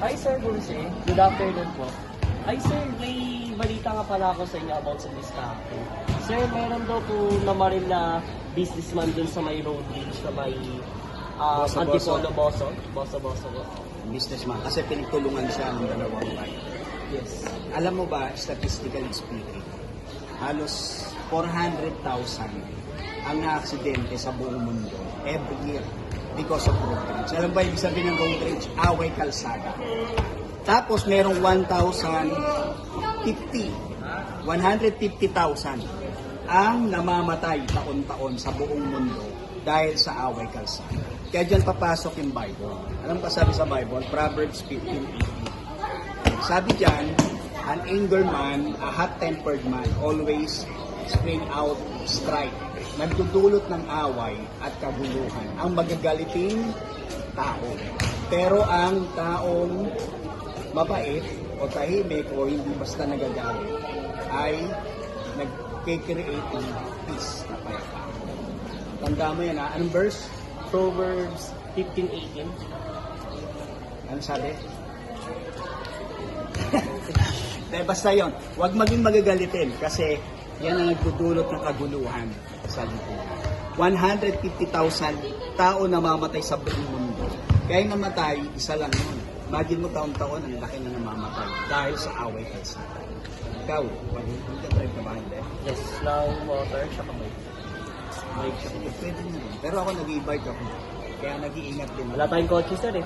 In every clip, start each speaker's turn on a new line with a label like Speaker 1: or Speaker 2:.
Speaker 1: Hi Sir Dulce, good afternoon po. Hi Sir, may balita nga pala ako sa inyo about sa diskarte. Sir, meron daw po namaril na businessman dun sa may road bridge na may
Speaker 2: Boso-boso.
Speaker 1: Antipolo Boso. Boso-boso.
Speaker 2: Businessman. Kasi pinagtulungan siya ng dalawang bike.
Speaker 1: Yes.
Speaker 2: Alam mo ba, statistically speaking, halos 400,000 ang na-aksidente sa buong mundo every year because of road rage. Alam ba ibig sabihin ng road rage? Away kalsada. Tapos merong 150,000 ang namamatay taon-taon sa buong mundo dahil sa away kalsada. Kaya dyan papasok yung Bible. Alam ka sabi sa Bible? Proverbs 15:18. Sabi dyan, an anger man, a hot-tempered man, always spring out strife. Nagdudulot ng away at kaguluhan. Ang magagaliting tao. Pero ang taong mabait o tahimik o hindi basta nagagalit ay nag-create ng peace na payapaan. Tanda mo yan ha? Anong verse?
Speaker 1: Proverbs 15:18.
Speaker 2: Ano sabi? Basta yon. Huwag maging magagalitin kasi yan ang nagdudulot ng kaguluhan sa lipunan. 150,000 tao namamatay sa buong mundo. Kaya namatay, isa lang yun. Imagine mo taon-taon ang laki na namamatay dahil sa away kalsada. Ikaw, magka-drive ka ba hindi?
Speaker 1: Yes, now motor, tsaka bike. Bike siya.
Speaker 2: Sige, pwede na rin. Pero ako nag-e-bike ako. Kaya nag-iingat din.
Speaker 1: Wala tayong kotse sir eh.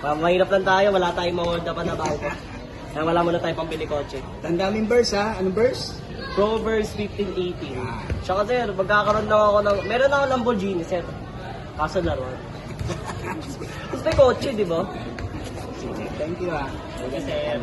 Speaker 1: Mahirap lang tayo, wala tayong mawarda pa na bike. Kaya wala muna tayong pambili kotse.
Speaker 2: Tanda mo yung verse ha? Anong verse?
Speaker 1: Proverbs 15:18. Tsaka sir, magkakaroon na ako ng... Meron ako Lamborghini, sir. Kaso laruan. Gusto may kotse, di ba?
Speaker 2: Sige, thank you ha.
Speaker 1: Sige, sir.